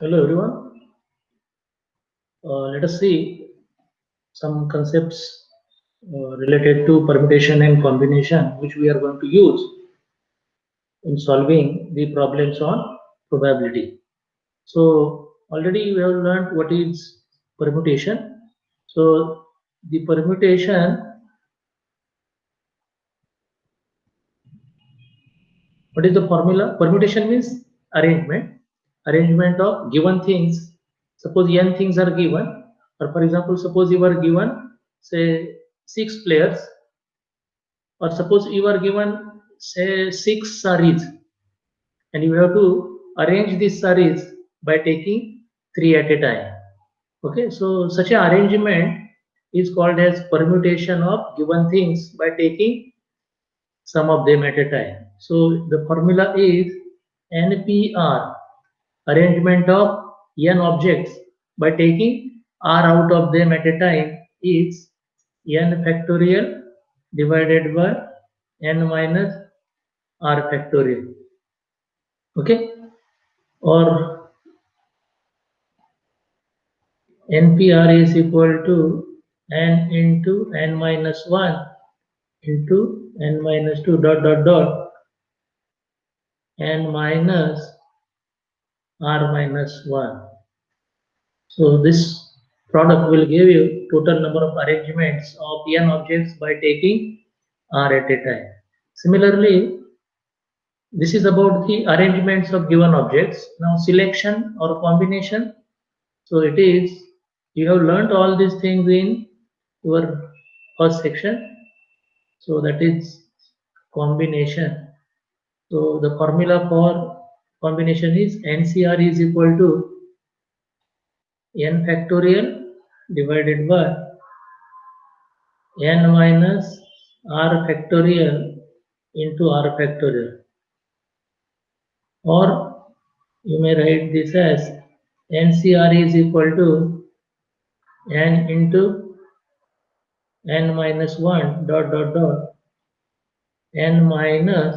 Hello everyone. Let us see some concepts related to permutation and combination which we are going to use in solving the problems on probability. So already we have learned what is permutation. So the permutation, what is the formula? Permutation means arrangement of given things. Suppose n things are given, or for example, suppose you are given say 6 players, or suppose you are given say 6 saris, and you have to arrange this saris by taking 3 at a time. Okay, so such an arrangement is called as permutation of given things by taking some of them at a time. So the formula is npr, arrangement of n objects by taking r out of them at a time, is n factorial divided by n minus r factorial. Okay, or npr is equal to n into n minus 1 into n minus 2 dot dot dot n minus r minus 1. So this product will give you total number of arrangements of n objects by taking r at a time. Similarly, this is about the arrangements of given objects. Now selection or combination. So it is, you have learnt all these things in your first section. So that is combination. So the formula for combination is NCR is equal to n factorial divided by n minus r factorial into r factorial, or you may write this as NCR is equal to n into n minus 1 dot dot dot n minus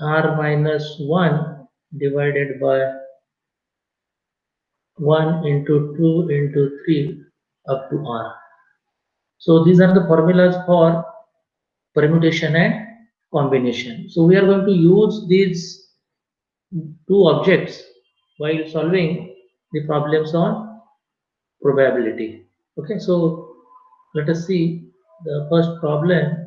r minus 1 divided by 1 into 2 into 3 up to r. So these are the formulas for permutation and combination. So we are going to use these two objects while solving the problems on probability. Okay, so let us see the first problem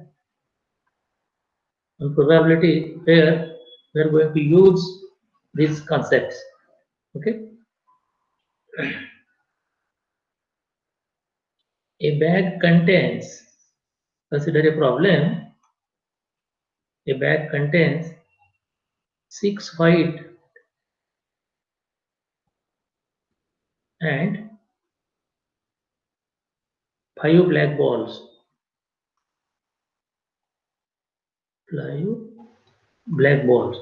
on probability where we are going to use these concepts. Okay, a bag contains, consider a problem, a bag contains 6 white and 5 black balls. 5 black balls.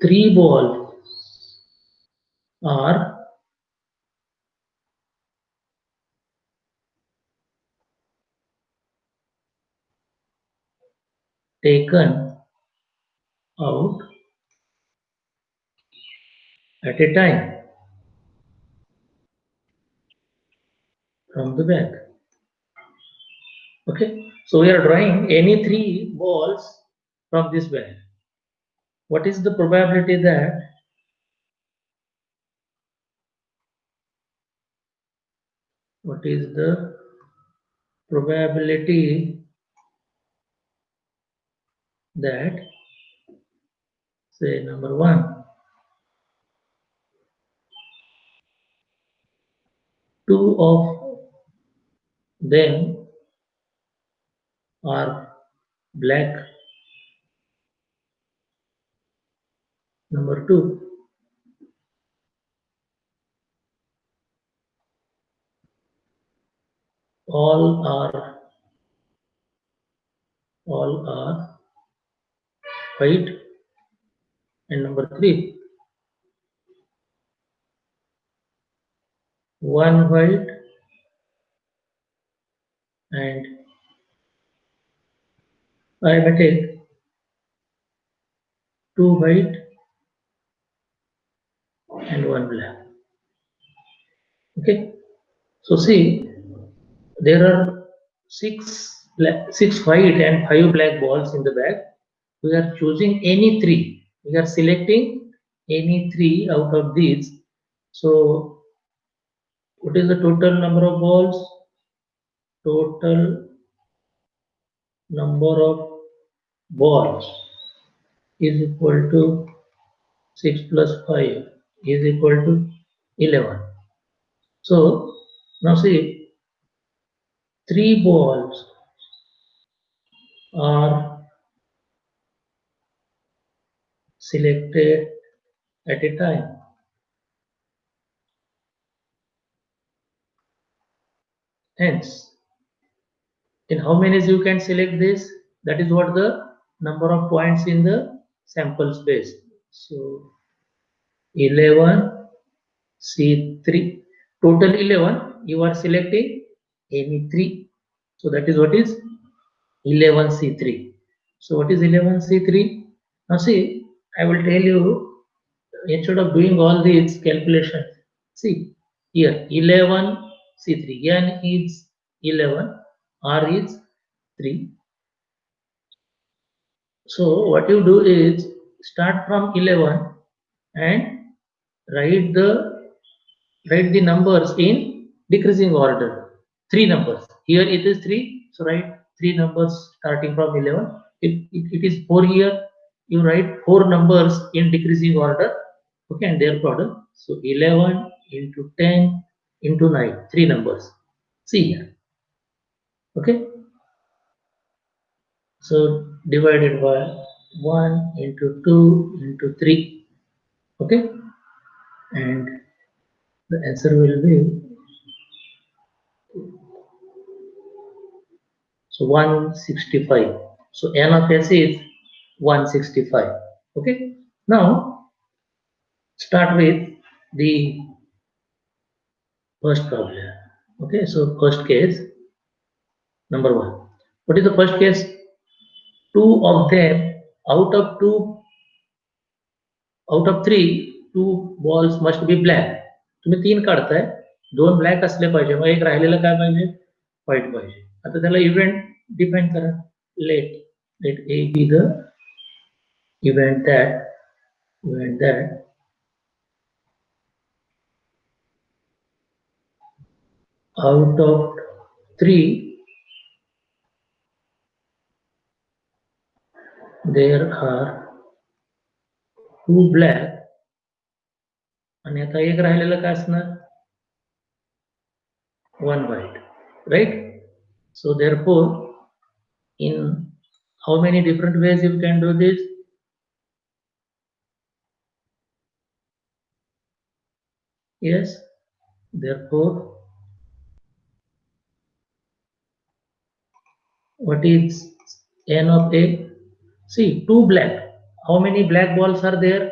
3 balls are taken out at a time from the bag. Okay, so we are drawing any 3 balls from this bag. What is the probability that what is the probability that, say, number 1, 2 of them are black. Number 2, all are white. And number 3, 1 white and I may take 2 white and 1 black. Okay, so see, there are 6 white and 5 black balls in the bag. We are choosing any 3. We are selecting any 3 out of these. So what is the total number of balls? Total number of balls is equal to 6 plus 5 is equal to 11. So now see, 3 balls are selected at a time. Hence, in how many you can select this? That is what the number of points in the sample space. So 11 C3, total 11, you are selecting any 3. So that is what is 11 C3. So what is 11 C3? Now see, I will tell you, instead of doing all these calculations, see here 11 C3, N is 11, R is 3. So what you do is start from 11 and write the write the numbers in decreasing order. 3 numbers. Here it is 3. So write 3 numbers starting from 11. It is 4 here. You write 4 numbers in decreasing order. Okay, and their product. So 11 into 10 into 9. 3 numbers. See here. Okay. So divided by 1 into 2 into 3. Okay. And the answer will be so 165. So N of S is 165. Okay. Now start with the first problem. Okay. So first case number 1. What is the first case? 2 of them out of 2 out of 3 2 balls must be black. तुम्ही 3 काढताय, 2 black असले पाहिजे, मग एक राहिलेलं काय पाहिजे? White पाहिजे. आता त्याला इव्हेंट डिफाइन करा. Let let A be the event that out of 3 there are 2 black आणि आता एक राहिलेलं काय असणार? 1 white, right? So therefore in how many different ways you can do this? Yes, therefore what is N of A? See, 2 black. How many black balls are there?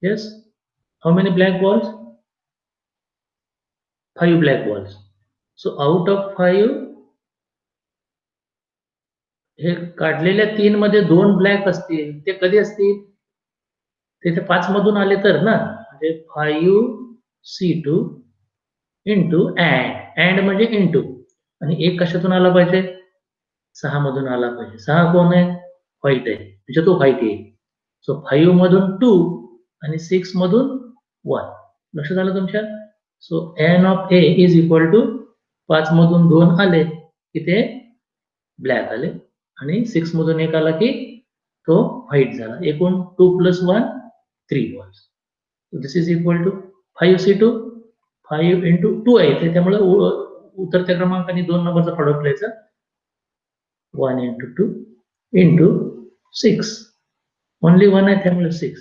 Yes, how many black balls? 5 black balls. So out of 5 हे काढलेल्या 3 मध्ये 2 black असतील, ते कधी असतील? ते 5 मधून आले तर ना, म्हणजे 5C2 इंटू अँड म्हणजे इंटू आणि एक कशातून आला पाहिजे? 6 मधून आला पाहिजे. 6 कोण आहे? व्हाईट आहे, म्हणजे तो व्हाईट येईल. सो 5 मधून 2 आणि 6 मधून 1. लक्षात आलं तुमच्या? So N of A is equal to 5 मधून 2 आले की ते ब्लॅक आले आणि 6 मधून एक आला की तो व्हाईट झाला. एकूण 2 plus 1 3 balls. This is equal to 5C2 5 into 2 आहे, त्यामुळे उतरत्या क्रमांकाने 2 नंबरचा प्रॉडक्ट लिहायचा. 1 into 2 into 6. Only 1 आहे त्यामुळे 6.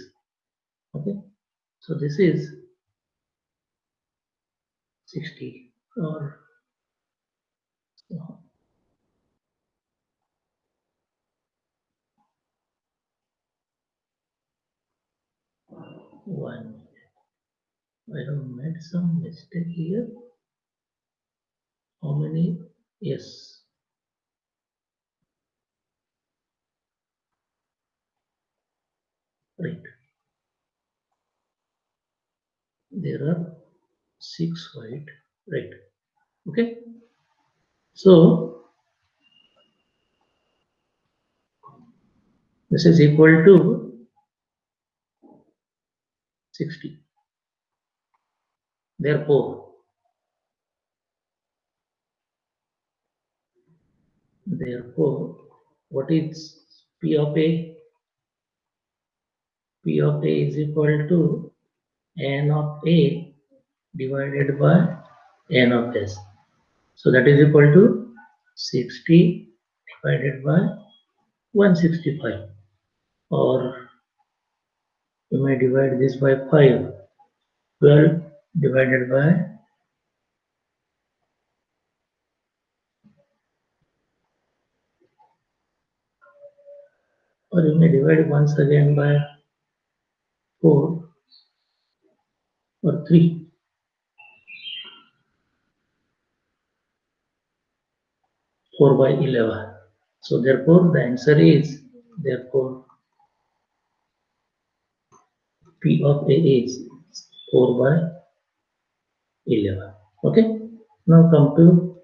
Okay. So this is 60 or 1. I have made some mistake here. How many? Yes. right? There are 6 white, right? Okay. So this is equal to 60. Therefore, what is P of A? P of A is equal to N of A divided by N of S. So that is equal to 60 divided by 165, or you may divide this by 5. 12 divided by, or you may divide once again by 4 or 3. 4 by 11. So therefore the answer is, therefore P of A is 4 by 11. Okay. Now come to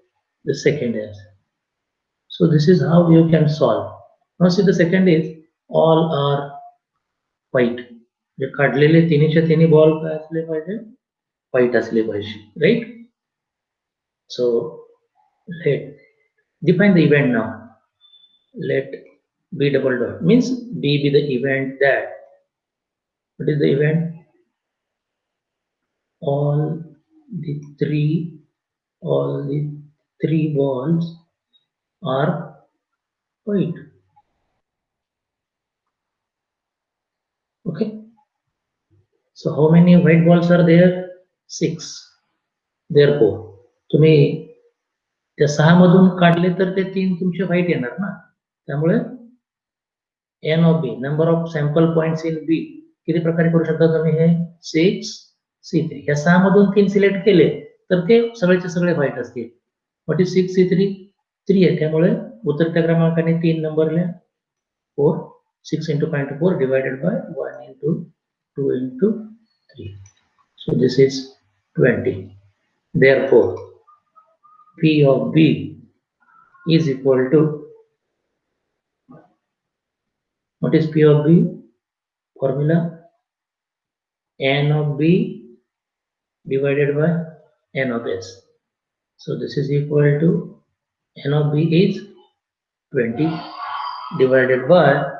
the second answer. So this is how you can solve. Now see, the second is all are white. जे काढलेले तिन्हीच्या तिन्ही ball काय असले पाहिजे, white असले पाहिजे, right? So let define the event now. Let B double dot means B be the event that, what is the event? All the three balls are white. Okay. So how many white balls are there? 6. Therefore तुम्ही त्या 6 मधून काढले तर ते 3 तुमचे white येणार ना. त्यामुळे n of b, number of sample points in b, किती प्रकारे करू शकता तुम्ही हे? 6 C3. या 6 मधून 3 सिलेक्ट केले तर ते सगळेचे सगळे व्हाईट असतील. What is 6 C3? 3 आहे. त्यामुळे उतरत्या क्रमांकाने 3 नंबर लिहा. 4. 6 into 0.4 divided by 1 into 2 into 3. So this is 20. Therefore P of B is equal to, what is P of B? Formula N of B divided by N of S. So this is equal to, N of B is 20 divided by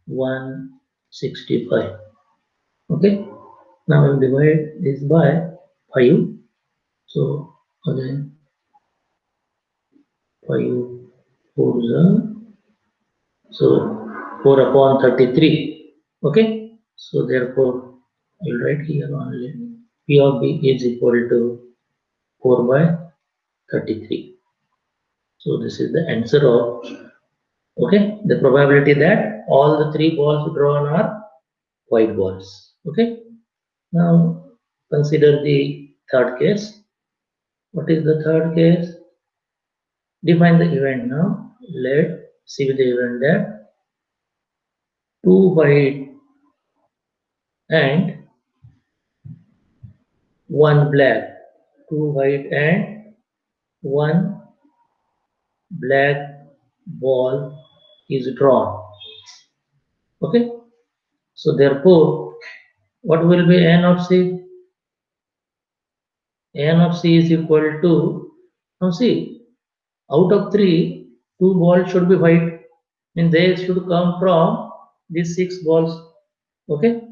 165. Okay. Now I will divide this by 5. So again 5 4 so 4 upon 33. Okay. So therefore I will write here only P of B is equal to 4 by 33. So this is the answer of, okay, the probability that all the 3 balls drawn are white balls. Okay. Now consider the third case. What is the third case? Define the event now. Let's see the event that 2 white and 1 black. 2 white and 1 black ball is drawn. Okay. So therefore, what will be N of C? N of C is equal to, now see, out of 3, 2 balls should be white, and they should come from these 6 balls. Okay.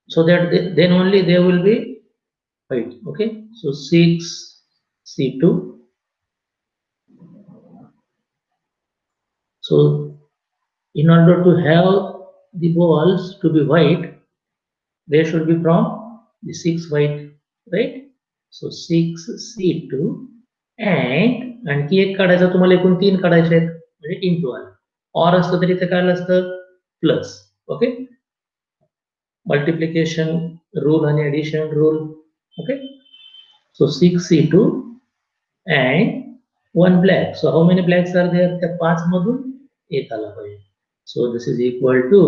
So that then only they will be white. Okay. So 6 C2. So in order to have the balls to be white, they should be from the 6 white, right? So 6 C2 and आणखी एक काढायचा, तुम्हाला एकूण 3 काढायचे आहेत, म्हणजे into आला. Or असतं तरी ते काय असतं? प्लस. ओके. मल्टिप्लिकेशन रूल आणि addition rule. Okay. So 6 C2 and 1 black. So how many blacks are there? त्या 5 मधून एक आला पाहिजे. So this is equal to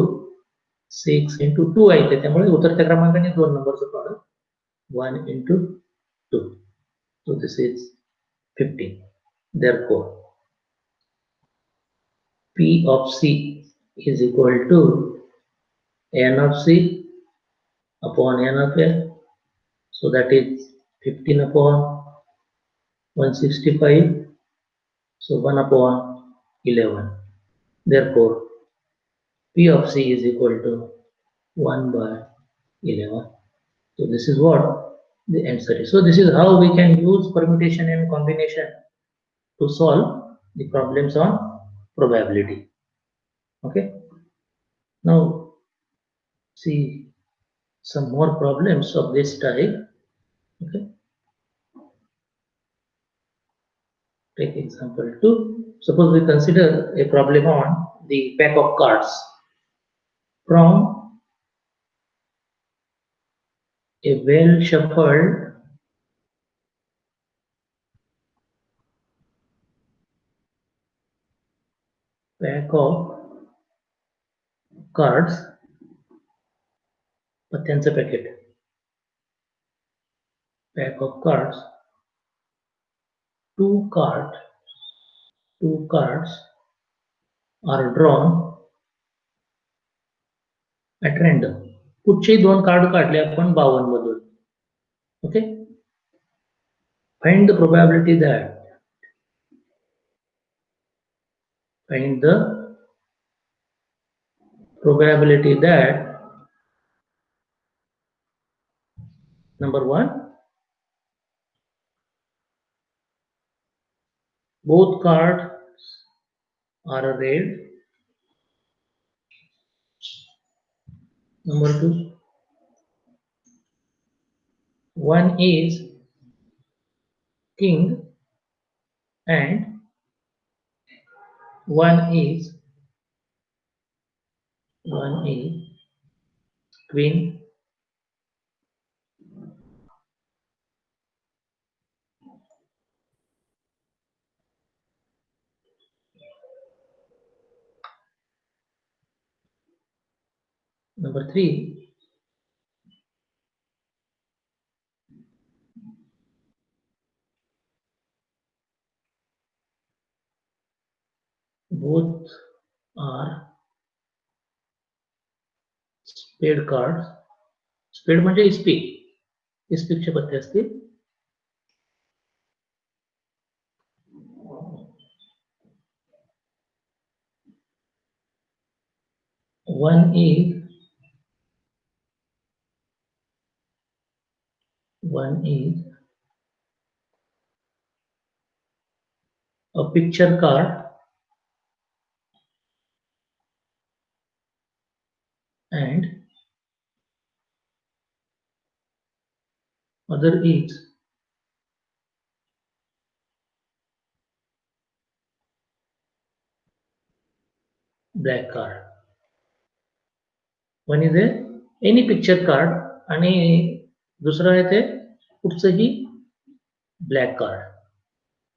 6 into 2 आहे त्यामुळे उतरत्या क्रमांकाने दोन नंबरचं product 1 into 2. So this is 15. Therefore P of C is equal to n of C upon n of L. So that is 15 upon 165. So 1 upon 11. Therefore P of C is equal to 1 by 11. So this is what the answer is. So this is how we can use permutation and combination to solve the problems on probability. Okay. Now see some more problems of this type. Okay. Take example 2. Suppose we consider a problem on the pack of cards. From a well shuffled pack of cards, पत्त्यांचं packet, pack of cards, two cards are drawn at random. कुठचेही दोन card काढले आपण 52 मधून. Okay. Find the probability that number 1, both cards are red. Number 2, one is king and one is queen. Number 3, both are spade cards. Spade म्हणजे इस्पीकचे पत्ते असतील. One is a picture card and other is black card. One is any picture card आणि दुसरा आहे ते कुठचंही black card.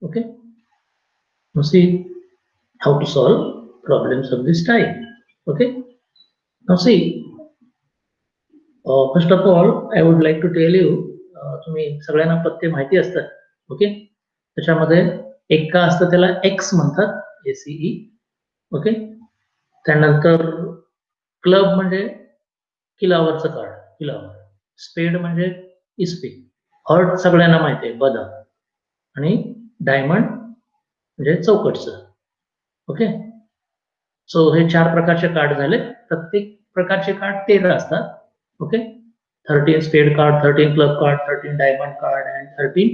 Okay. Now see how to solve problems of this type. Okay. Now see, first of all I would like to tell you, तुम्ही सगळ्यांना पत्ते माहिती असतात. Okay. त्याच्यामध्ये एक का असतं त्याला एक्स म्हणतात, ACE. ओके. त्यानंतर क्लब म्हणजे किलावरचं कार्ड, किलावर. स्पेड म्हणजे इस्पी. हर्ट सगळ्यांना माहिती आहे, बदाम. आणि डायमंड म्हणजे चौकटचं. ओके. सो हे 4 प्रकारचे कार्ड झाले. प्रत्येक प्रकारचे कार्ड 13 असतात. Okay. 13 spade card, 13 club card, 13 diamond card and 13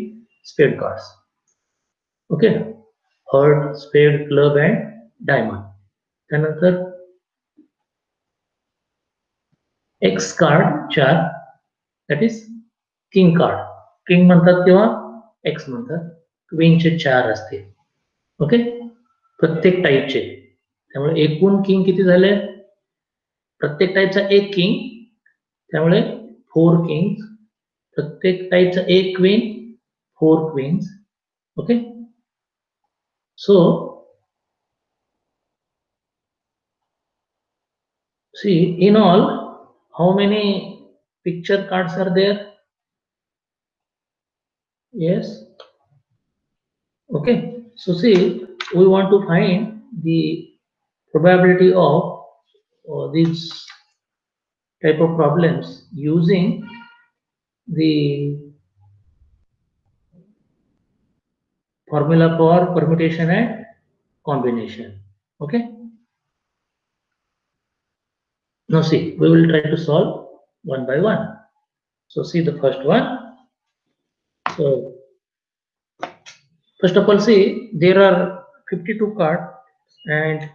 spade cards. Okay. Heart, spade, club and diamond. त्यानंतर एक्स card 4, that is king card. King म्हणतात किंवा एक्स म्हणतात. क्वीनचे 4 असतील. ओके. प्रत्येक टाईपचे. त्यामुळे एकूण किंग किती झाले? प्रत्येक टाईपचा एक किंग, त्यामुळे 4 किंग्स. प्रत्येक टाईपचा एक queen, 4 queens. Okay. So See, in all, how many picture cards are there? Yes. Okay. So see, we want to find the probability of these type of problems using the formula for permutation and combination. Okay. Now see, we will try to solve one by one. So see the first one. So first of all, see, there are 52 cards, and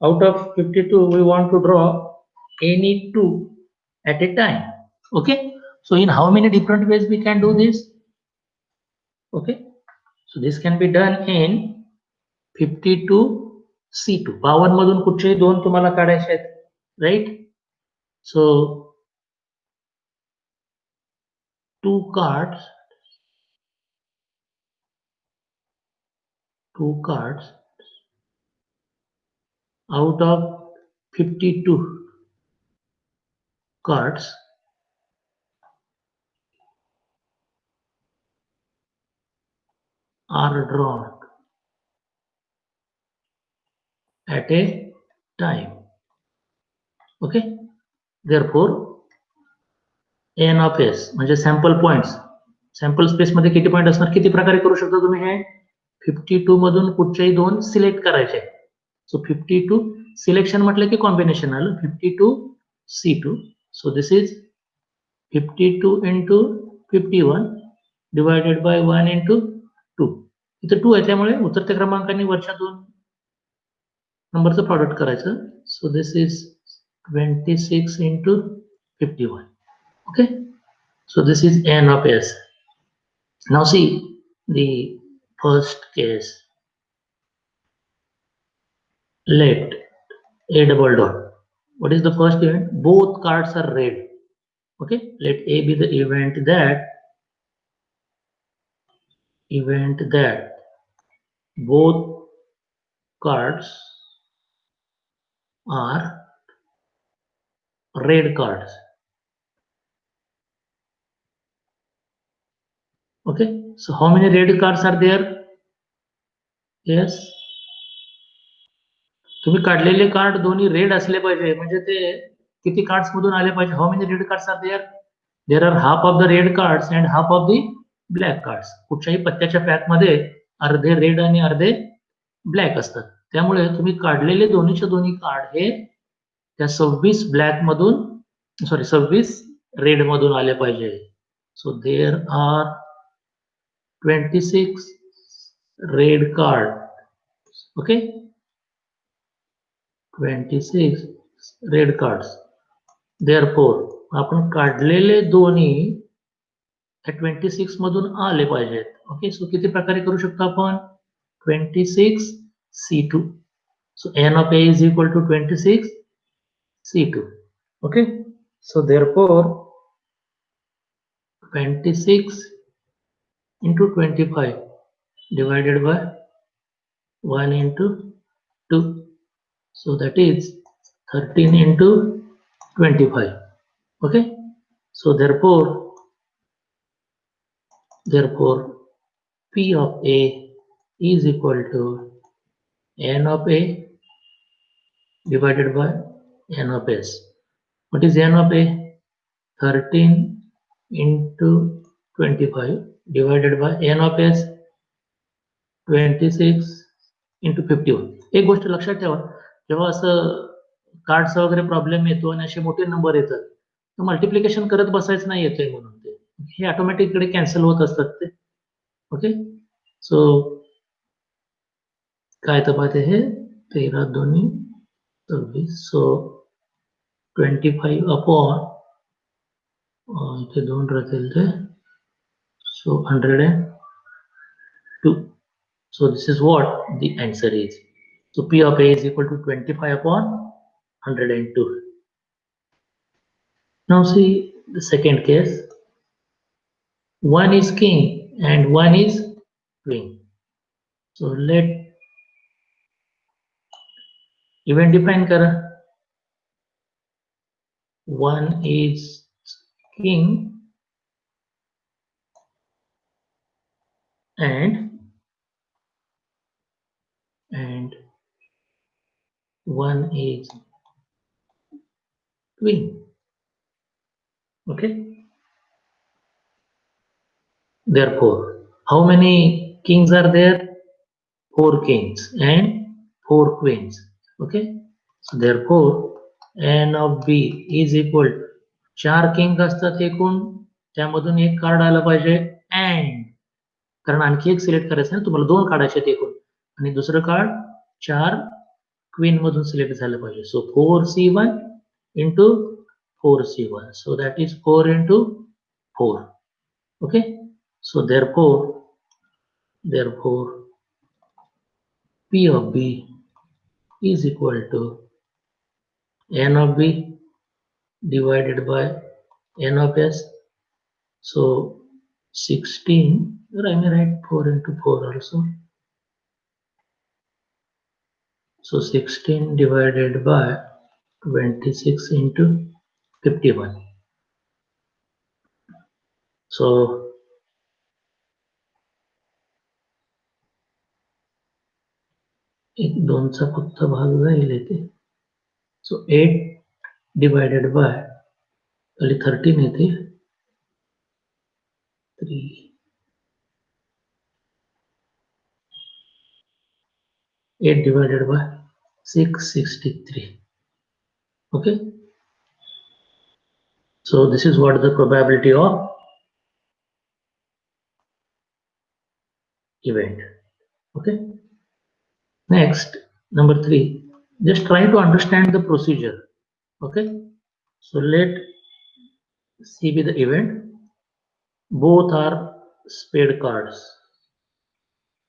out of 52, we want to draw any two at a time. Okay. So in how many different ways we can do this? Okay. So this can be done in 52 C2. पावन मधून कुठचेही दोन तुम्हाला काढायचे आहेत, right? So two cards out of 52 cards are drawn at a time. Okay. Therefore, n of s म्हणजे sample points, sample space मध्ये किती point असणार, किती प्रकारे करू शकता तुम्ही हे? 52 मधून कुठचेही दोन सिलेक्ट करायचे. सो 52 सिलेक्शन म्हटलं की कॉम्बिनेशन आलं. 52 C2. So this is 52 into 51 divided by 1 into 2. इथे 2 आहे त्यामुळे उतरत्या क्रमांकांनी वरच्या दोन नंबरचं प्रॉडक्ट करायचं. सो this is 26 into 51. Okay. So this is n of s. Now see the first case. Let a double dot. What is the first event? Both cards are red. Okay. Let a be the event that both cards are red cards. Okay. So how many red cards are there? Yes. तुम्ही काढलेले card दोन्ही red असले पाहिजे, म्हणजे ते किती cards मधून आले पाहिजे? How many red cards are there? There are half of the red cards and half of the black cards. कुठच्याही पत्त्याच्या पॅक मध्ये अर्धे रेड आणि अर्धे ब्लॅक असतात. त्यामुळे तुम्ही काढलेले दोन्हीचे दोन्ही कार्ड हे त्या 26 ब्लॅक मधून, सॉरी 26 रेड मधून आले पाहिजे. So there are 26 red card. Okay. 26 red cards. Therefore आपण काढलेले दोन्ही 26 मधून आले पाहिजेत. ओके. सो किती प्रकारे करू शकतो आपण? 26 C2. So n of a is equal to 26 C2. Okay. So therefore 26 into 25 divided by 1 into 2. So that is 13 into 25. Okay. So therefore P of A is equal to n of A divided by n of S. What is n of A? 13 into 25 divided by n of S 26 into 51. एक गोष्ट लक्षात ठेवा, जेव्हा असं cards वगैरे problem येतो आणि असे मोठे नंबर येतात तर मल्टिप्लिकेशन करत बसायचं नाही येतोय म्हणून, ते हे ऑटोमॅटिक इकडे कॅन्सल होत असतात ते. ओके. सो काय तपासते हे 13 दोन्ही 26. सो 25 अपॉन इथे दोन राहतील ते, सो 102. So this is what the answer is. So P of A is equal to 25 upon 102. Now see the second case. One is king and one is queen. So let event define करा. one is king and one is queen. Okay. Therefore, how many kings are there? 4 kings and 4 queens. Okay. So therefore, n of b is equal to 4 king असतात एकूण, त्यामधून एक card आलं पाहिजे and, कारण आणखी एक सिलेक्ट करायचं आहे, तुम्हाला 2 काढायचे आहेत एकूण, आणि दुसरं कार्ड 4 क्वीन मधून सिलेक्ट झालं पाहिजे. सो 4c1 into 4c1, so that is 4 into 4. Okay. So therefore P of B is equal to n of B divided by n of S. So 16, or I may write 4 into 4 also. So 16 divided by 26 into 51. So एक 2 चा फक्त भाग जाईल इथे. So 8 divided by खाली 13 येते, 3, 8 divided by 663. Okay. So this is what the probability of event. Okay. Next, number 3, just try to understand the procedure. Okay. So let C be the event. Both are spade cards.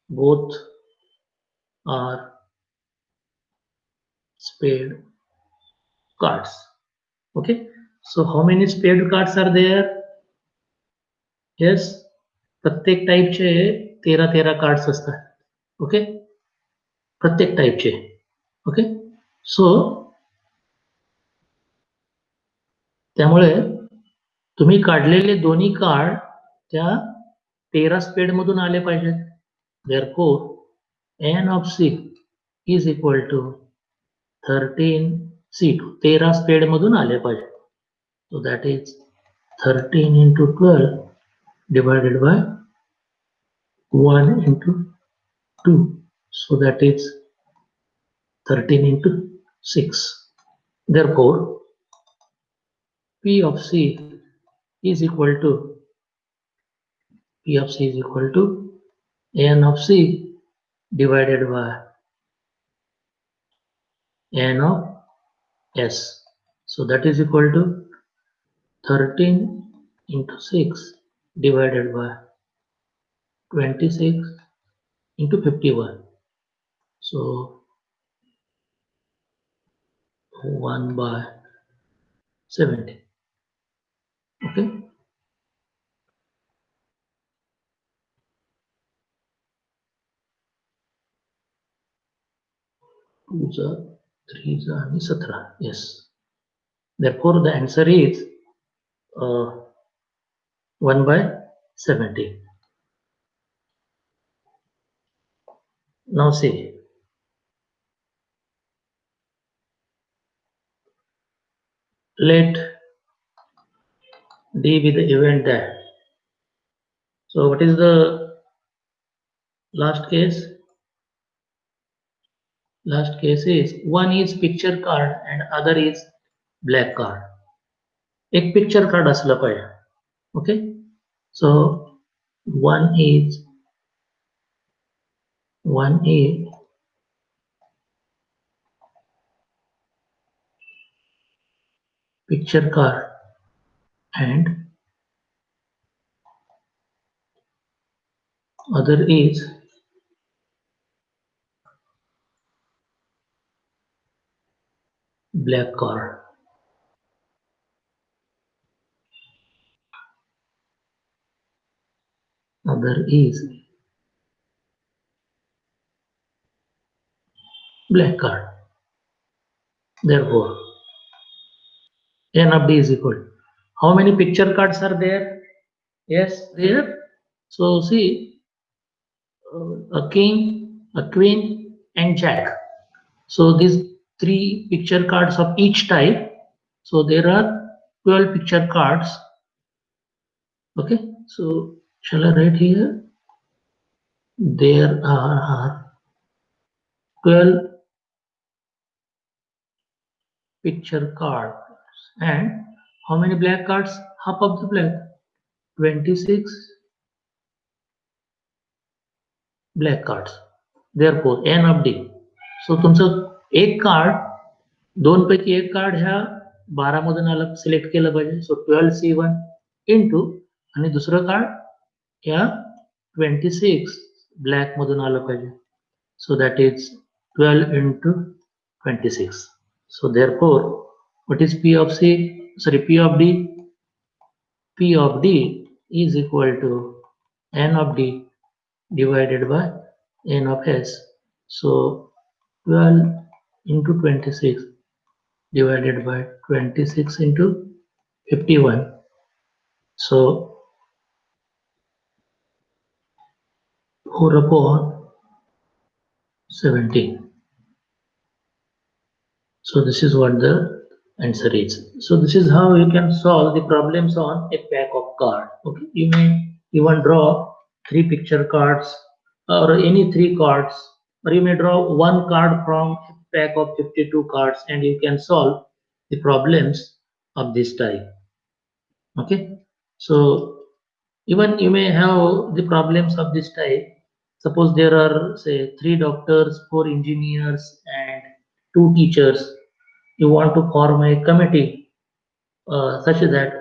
Both are spade cards. Okay. So how many spade cards are there? Yes. प्रत्येक टाइपचे 13 cards असतात. Okay. प्रत्येक टाइपचे. Okay. सो त्यामुळे तुम्ही काढलेले दोन्ही card त्या 13 spade मधून आले पाहिजेत. Therefore n of C is equal to 13C2. 13 spade मधून आले पाहिजे. So that is 13 into 12 divided by 1 into 2. So that is 13 into 6. Therefore P of C is equal to n of C divided by n of S. So that is equal to 13 into 6 divided by 26 into 51. So 1 by 70. Okay. Two जा, 3 जा आणि 17. Yes. Therefore the answer is 1 by 70. Now see, let D be the event that. So what is the last case? Last case is one is picture card and other is black card. एक picture card असलं पाहिजे. Okay. So one is picture card and other is black card. Other is black card. Therefore n of d is equal. How many picture cards are there? Yes, there. So see, a king, a queen, and jack. So these three picture cards of each type. So there are 12 picture cards. Okay, so shall I write here? There are 12 picture cards. And how many black cards? Half of the black. 26 black cards. Therefore n of d. So तुमचं एक card, दोन पैकी एक card ह्या 12 मधून अलग select केलं पाहिजे. सो 12c1 इंटू आणि दुसरं कार्ड ह्या 26 ब्लॅक मधून आलं पाहिजे. So that is 12 into 26. So therefore, what is P of C? Sorry, P of D. P of D is equal to n of D divided by n of S. So 12 into 26 divided by 26 into 51. So 4 upon 17. So this is what the answer is. So this is how you can solve the problems on a pack of cards. Okay, you may even draw three picture cards or any three cards, or you may draw one card from a pack of 52 cards and you can solve the problems of this type. Okay, so even you may have the problems of this type. Suppose there are say three doctors, four engineers, and two teachers. You want to form a committee such that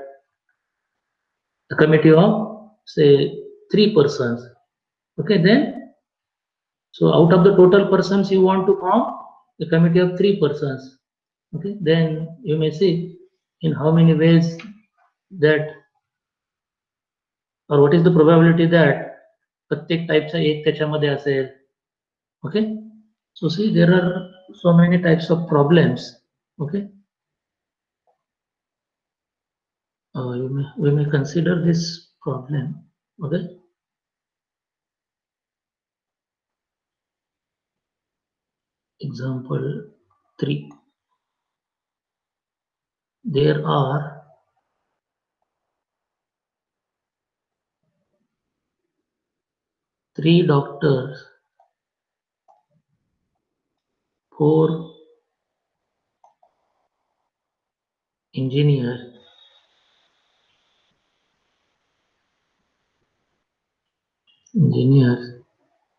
a committee of say three persons. Okay, then so out of the total persons you want to form a committee of three persons. Okay, then you may see in how many ways that, or what is the probability that प्रत्येक टाईपचा एक त्याच्यामध्ये असेल. Okay, so see there are so many types of problems. Okay, we may consider this problem. Okay, example 3. There are three doctors, four engineers,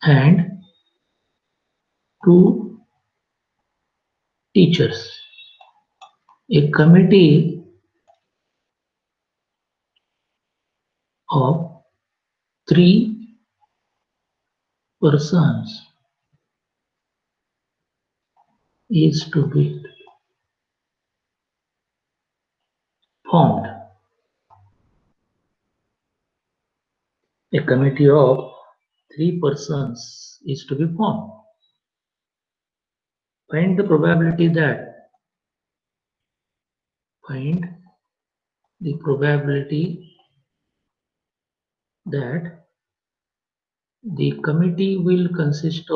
and two teachers. A committee of three persons is to be formed. A committee of three persons is to be formed. Find the probability that the committee will consist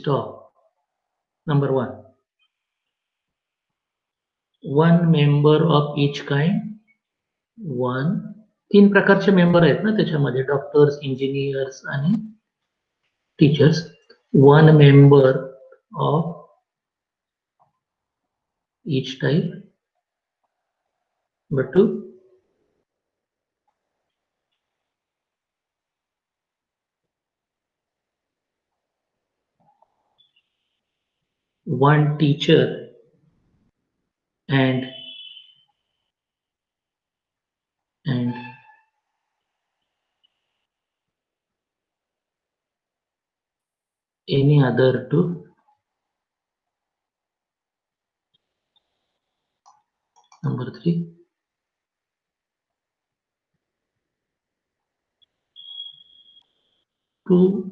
of number one member of each kind. तीन प्रकारचे member आहेत ना त्याच्यामध्ये, doctors, engineers आणि teachers. One member of each type. Number two, one teacher and any other two. Number three, two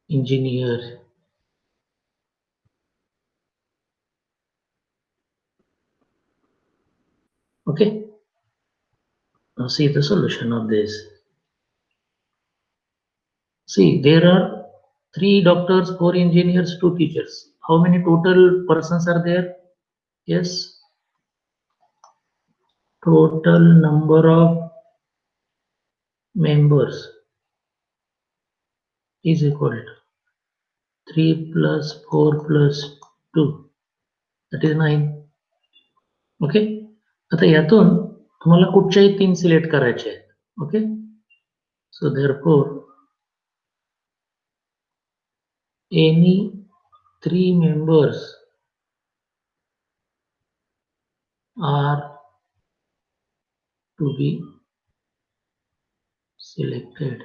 engineers. Okay, now see the solution of this. See, there are 3 doctors, 4 engineers, 2 teachers. How many total persons are there? Yes, total number of members is equal to 3 plus 4 plus 2, that is 9. Okay, आता यातून तुम्हाला कुठच्याही 3 select करायचे आहेत. Okay, so therefore any 3 members are to be selected.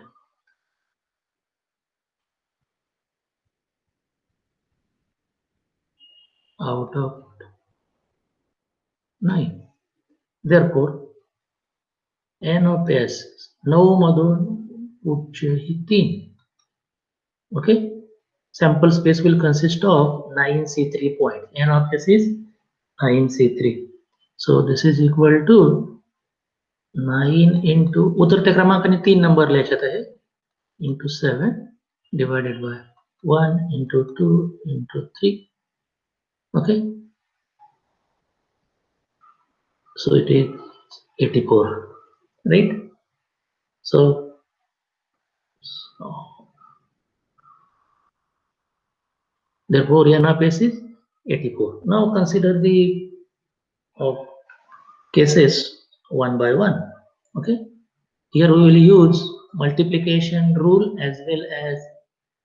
Out of 9. Therefore, n of s 9 मधून कुठचेही 3. Okay, sample space will consist of 9c3 point. N of s is 9c3. So this is equal to 9 into उतरत्या क्रमांकाने 3 number लिहायचे आहे into 7 divided by 1 into 2 into 3. Okay, so it is 84, right? So therefore n of s is 84. Now consider the cases one by one. Okay, here we will use multiplication rule as well as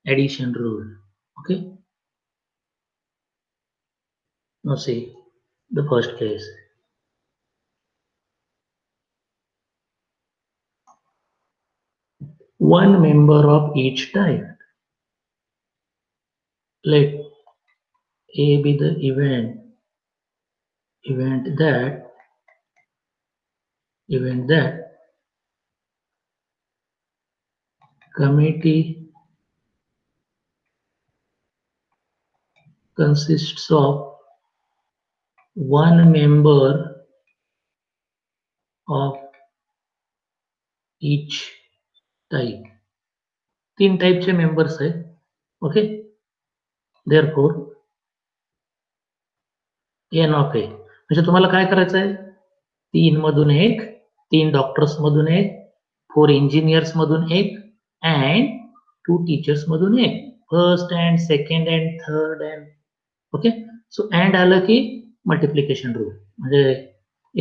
addition rule. Okay, now see the first case. One member of each type. Let A be the event that committee consists of one member of each type. 3 टाइपचे members आहेत. Okay, therefore n of a म्हणजे तुम्हाला काय करायचं आहे, 3 मधून 1, 3 doctors मधून 1, 4 engineers मधून 1 and 2 teachers मधून 1. First and second and third and okay. So and आलं की मल्टिप्लिकेशन रूल, म्हणजे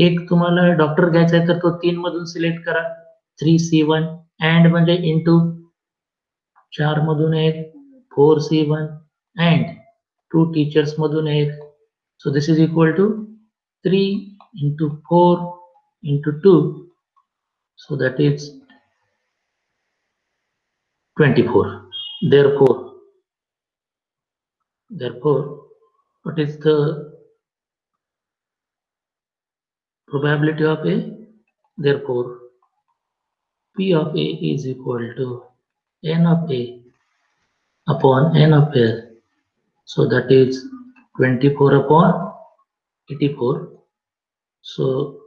एक तुम्हाला डॉक्टर घ्यायचा आहे तर तो 3 मधून सिलेक्ट करा, 3c1. अँड म्हणजे इंटू 4 मधून 1, 4c1 अँड 2 टीचर्स मधून 1. So this is equal to 3 into 4 into 2. So that is 24. Therefore, what is the probability of A? Therefore, P of A is equal to n of A upon n of L. So that is 24 upon 84. So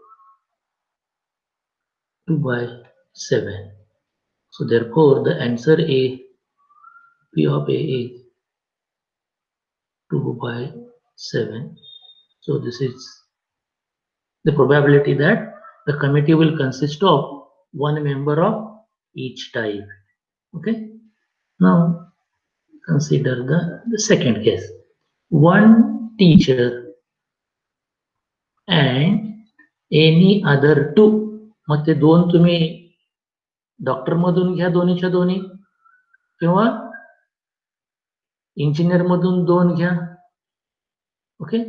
2 by 7. So therefore the answer A, P of A is 2 by 7. So this is the probability that the committee will consist of one member of each type. Okay, now consider the second case. One teacher and any other two. मग ते 2 तुम्ही doctor मधून घ्या दोन्हीच्या दोन्ही, किंवा engineer मधून 2 घ्या. Okay,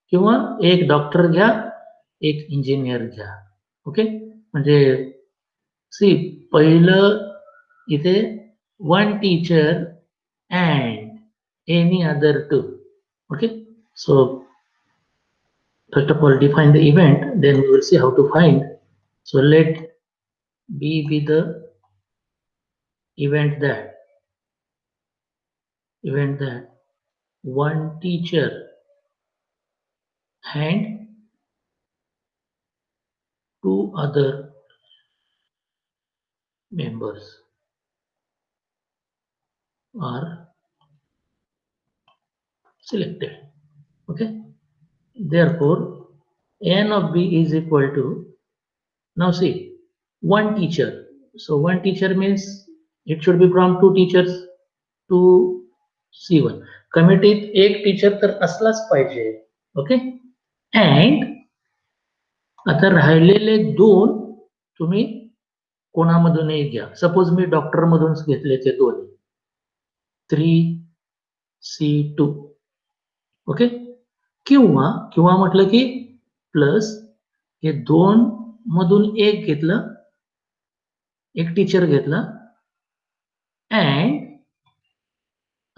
किंवा एक डॉक्टर घ्या, एक इंजिनियर घ्या. ओके, म्हणजे सी पहिलं इथे one teacher and any other two. Okay, so first of all define the event, then we will see how to find. So let B be the event that one teacher and two other members are selected. Okay, therefore n of b is equal to, now see, one teacher. So one teacher means it should be from two teachers to C1. कमिटीत एक teacher तर असलाच पाहिजे. Okay, and आता राहिलेले दोन तुम्ही कोणामधूनही घ्या. Suppose मी doctor मधून घेतले ते दोन, 3C2. ओके, किंवा किंवा म्हटलं की प्लस हे दोन मधून एक घेतलं, एक टीचर घेतला, अँड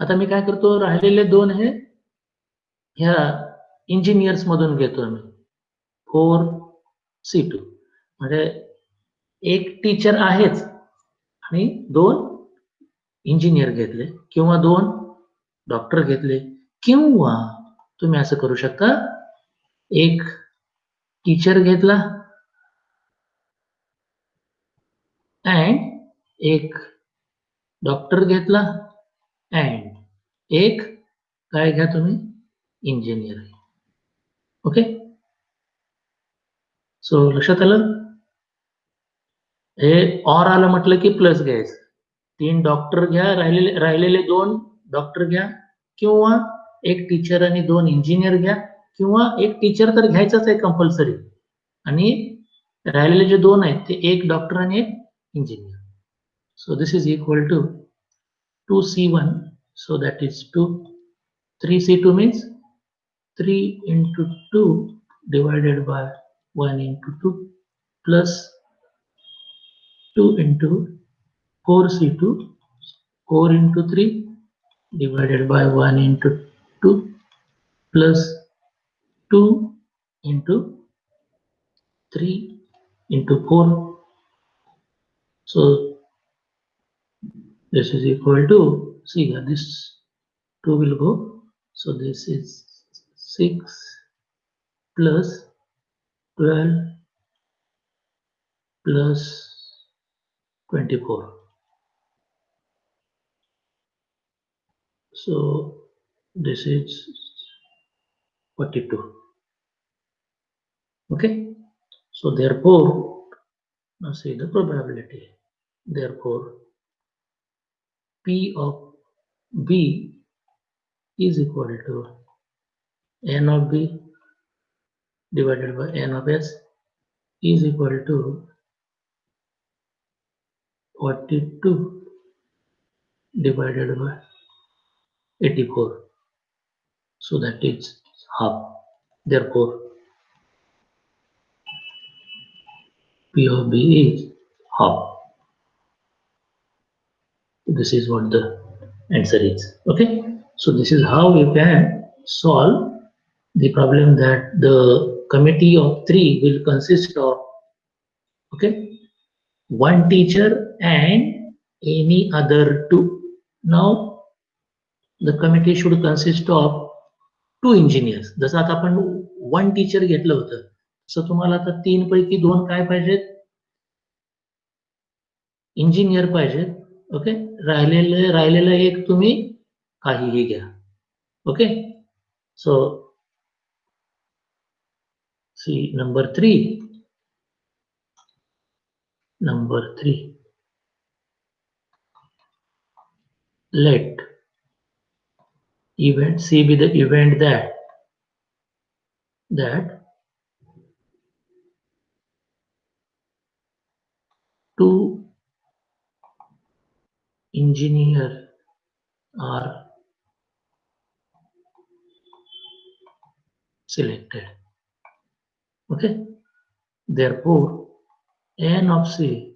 आता मी काय करतो, राहिलेले दोन हे ह्या इंजिनियर्स मधून घेतो मी, 4C2. म्हणजे एक टीचर आहेच आणि दोन इंजिनियर घेतले किंवा दोन डॉक्टर घेतले, किंवा तुम्ही असं करू शकता, एक टीचर घेतला अँड एक डॉक्टर घेतला अँड एक काय घ्या तुम्ही, इंजिनियर. ओके, सो लक्षात आलं. हे ऑर आलं म्हटलं की प्लस घ्यायचं. 3 डॉक्टर घ्या, राहिलेले 2 डॉक्टर घ्या, किंवा एक टीचर आणि 2 इंजिनियर घ्या, किंवा एक टीचर तर घ्यायचाच आहे कंपल्सरी, आणि राहिलेले जे 2 आहेत ते एक डॉक्टर आणि एक engineer. So this is equal to 2C1, so that is 2. 3C2 means 3 into 2 divided by 1 into 2 plus 2 into 4C2, 4 into 3 divided by 1 into 2 plus 2 into 3 into 4. So this is equal to, see this 2 will go, so this is 6 plus 12 plus 24. So this is 42. Okay, so therefore, now see the probability. Therefore P of B is equal to n of B divided by n of S is equal to 42 divided by 84. So that is half. Therefore P of B is half. This is what the answer is. Okay, so this is how you can solve the problem that the committee of 3 will consist of, okay, one teacher and any other 2. Now the committee should consist of 2 engineers. जसं आता आपण one teacher घेतलं होतं, तसं तुम्हाला आता 3 पैकी 2 काय पाहिजेत, इंजिनियर पाहिजेत. ओके, राहिलेलं एक तुम्ही काहीही घ्या. Okay, so see number 3. Let event C be the event that two engineers are selected. Okay, therefore n of C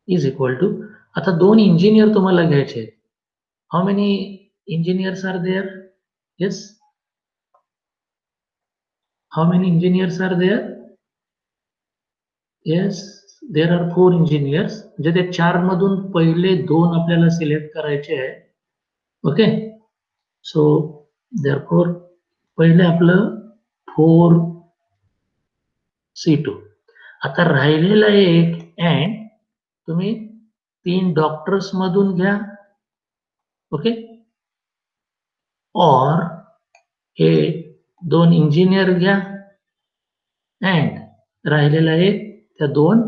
is equal to, आता 2 इंजिनियर तुम्हाला घ्यायचे. How many engineers are there? Yes, How many engineers are there? Yes, there are 4 engineers. म्हणजे त्या 4 मधून पहिले 2 आपल्याला select करायचे आहे. ओके, सो therefore पहिले आपलं 4C2. आता राहिलेला एक अँड तुम्ही 3 डॉक्टर्स मधून घ्या. ओके, और हे 2 इंजिनियर घ्या अँड राहिलेला एक त्या 2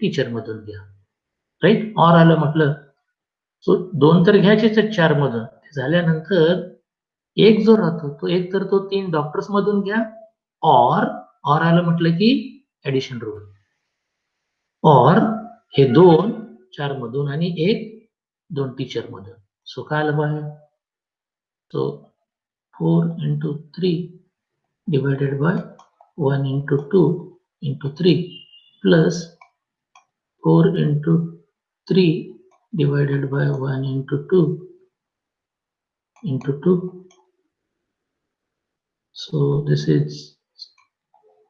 टीचर मधून घ्या. राईट, और आलं म्हटलं सो 2 तर घ्यायचेच आहेत 4 मधून. झाल्यानंतर एक जो राहतो तो एक तर तो 3 डॉक्टर्स मधून घ्या और आलं म्हटलं की ऍडिशन रूल और हे 2 4 मधून आणि एक 2 टीचर मधून. सो काय आलं बाहेर? सो 4 into 3 divided by 1 into 2 into 3 plus 4 into 3 divided by 1 into 2 into 2. So this is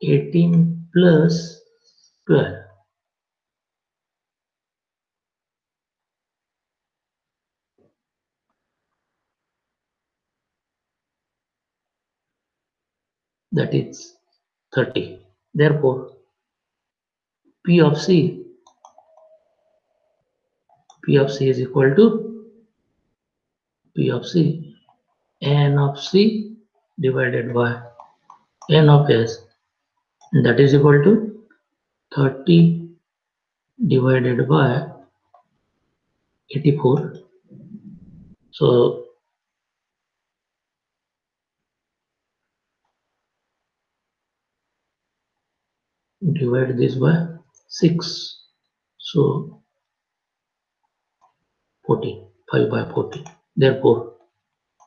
18 plus 12. That is 30. Therefore, P of C is equal to P of C n of C divided by n of S, and that is equal to 30 divided by 84. So divide this by 6. So 40, 5 by 40. Therefore,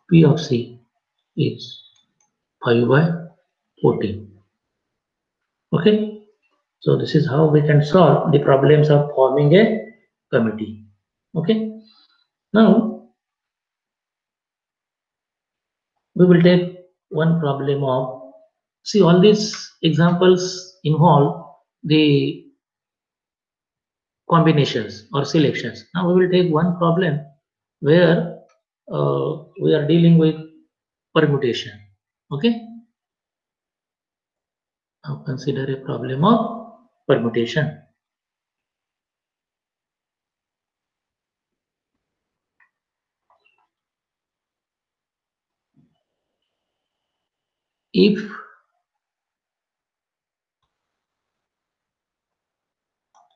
P of C is 5 by 14. Okay, so this is how we can solve the problems of forming a committee. Okay, now we will take one problem of, see, all these examples involve the combinations or selections. Now we will take one problem where we are dealing with permutation. Okay, now consider a problem of permutation. If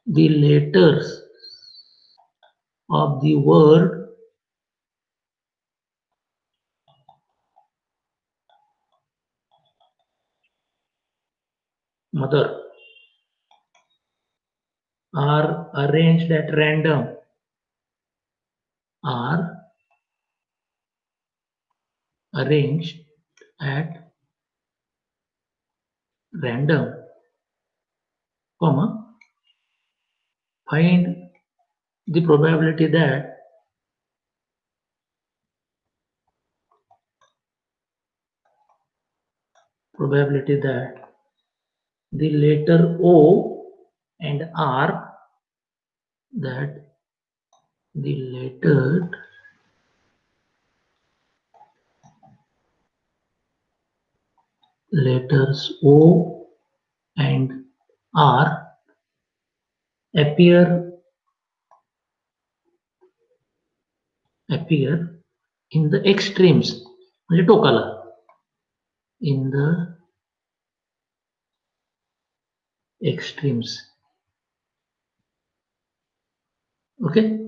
the letters of the word mother are arranged at random, are arranged at random, comma, find the probability that the letter O and R, that the letters O and R appear in the extremes, म्हणजे टोकाला, in the extremes. Okay,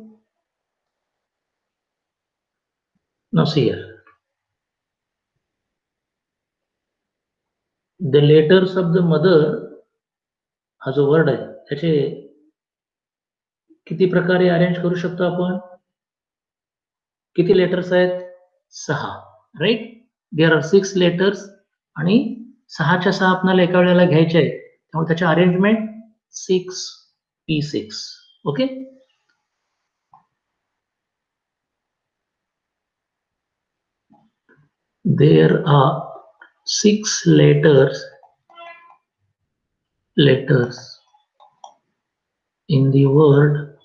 now see here, the letters of the mother हा जो word आहे त्याचे किती प्रकारे arrange करू शकतो आपण? किती लेटर्स आहेत? 6. राईट, देयर आर 6 लेटर्स आणि 6च्या 6 आपल्याला एका वेळेला घ्यायचे आहेत, त्यामुळे त्याचे arrangement 6p6. Okay, there are 6 letters letters in the word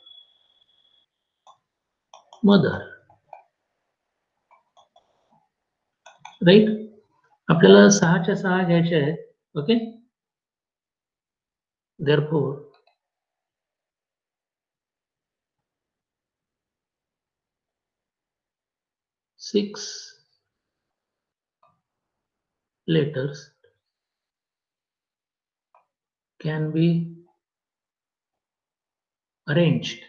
mother, right? आपल्याला 6च्या 6 घ्यायचे आहेत. Okay, therefore 6 letters can be arranged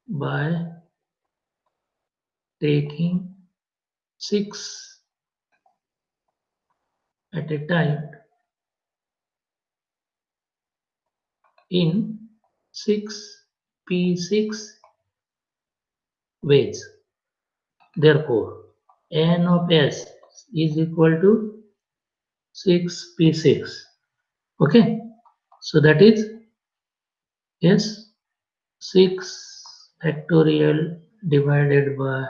by taking 6 at a time in 6p6 ways. Therefore, n of s is equal to 6p6. Okay, so that is s 6 factorial divided by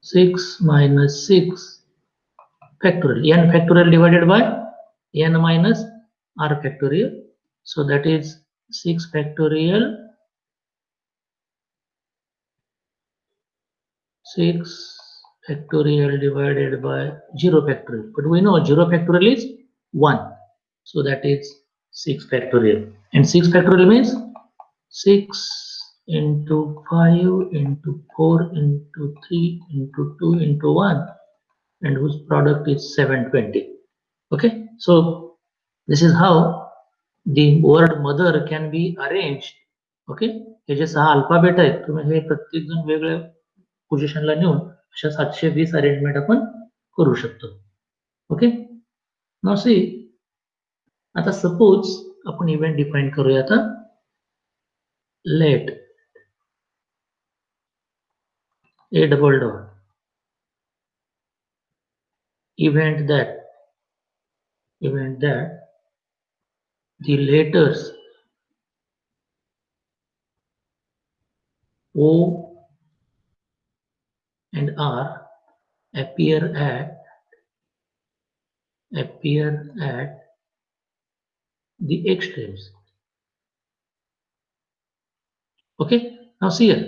6 minus 6 factorial, n factorial divided by n minus r factorial. So that is 6 factorial 6 factorial divided by 0 factorial, but we know 0 factorial is 1, so that is 6 factorial, and 6 factorial means 6 into 5 into 4 into 3 into 2 into 1, and whose product is 720. Okay, so this is how the word mother can be arranged. Okay, हे जे 6 alphabet आहेत, तुम्ही हे प्रत्येक जण वेगळ्या पोझिशनला नेऊन अशा 720 अरेंजमेंट आपण करू शकतो. ओके, नाउ सी, आता सपोज आपण इव्हेंट डिफाइन करूया. आता late a double dot event that the letters O and R appear at the extremes. Okay, now see here,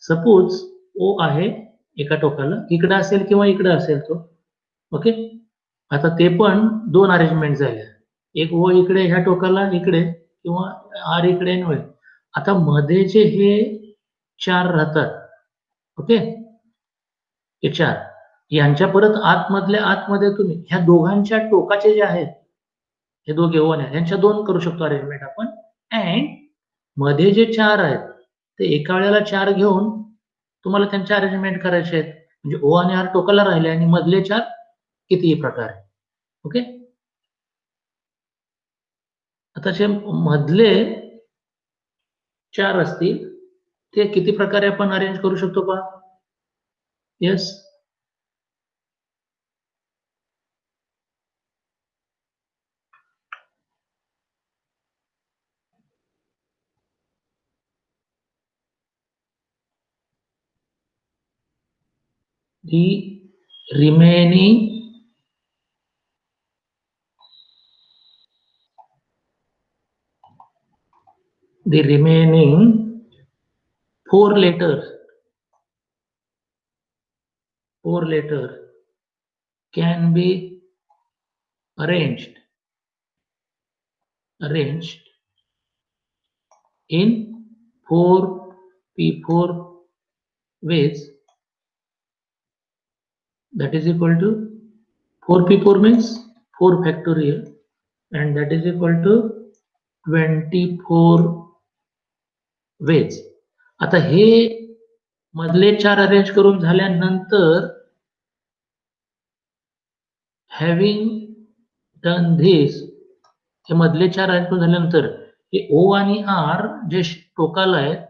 suppose O आहे एका टोकाला, इकडे असेल किंवा इकडे असेल तो. ओके, आता ते पण दोन अरेंजमेंट झाल्या, एक O इकडे ह्या टोकाला इकडे किंवा R इकडे होईल. आता मध्ये जे हे 4 राहतात, ओके, हे 4 यांच्या परत आतमधल्या आतमध्ये तुम्ही ह्या दोघांच्या टोकाचे जे आहेत, हे दोघे O आणि यांच्या 2 करू शकतो अरेंजमेंट आपण. अँड मध्ये जे 4 आहेत ते एका वेळेला 4 घेऊन तुम्हाला त्यांचे अरेंजमेंट करायचे आहेत, म्हणजे O आणि R टोकाला राहिले आणि मधले 4 कितीही प्रकार. ओके, आता जे मधले 4 असतील ते किती प्रकारे आपण अरेंज करू शकतो पहा. Yes, the remaining 4 letters can be arranged in 4p4 ways. That is equal to 4p4 means 4 factorial, and that is equal to 24 ways. आता हे मधले 4 अरेंज करून झाल्यानंतर, having done this, हे मधले 4 अरेंज करून झाल्यानंतर हे O आणि R जे टोकाला आहेत,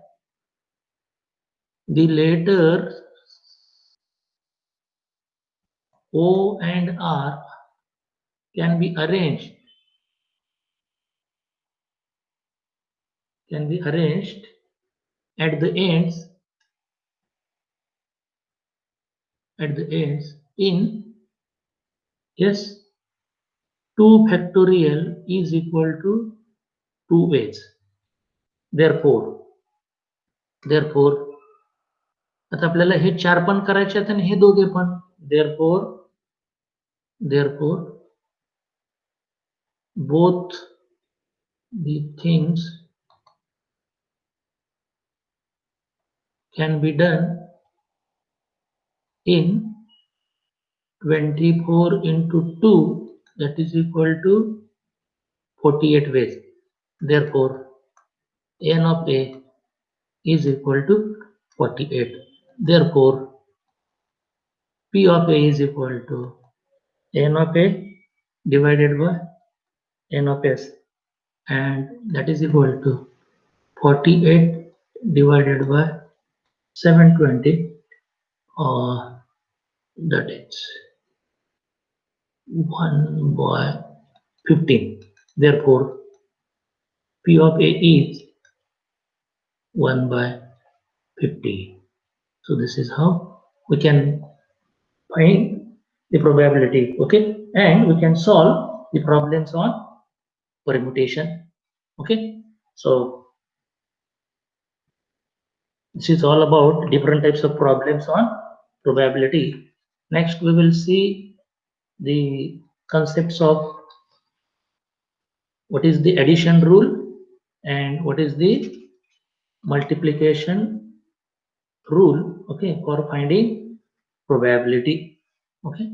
the letters O and R can be arranged at the ends in, yes, 2 factorial is equal to 2h. Therefore आता आपल्याला हे 4 पण करायचे आहेत आणि हे दोघे पण. Therefore both the things can be done in 24 into 2, that is equal to 48 ways. Therefore n of a is equal to 48. Therefore p of a is equal to n of a divided by n of s, and that is equal to 48 divided by 720, that is 1 by 15. Therefore p of a is 1 by 50. So this is how we can find the probability, okay, and we can solve the problems on permutation. Okay, so this is all about different types of problems on probability. Next we will see the concepts of what is the addition rule and what is the multiplication rule, okay, for finding probability. Okay,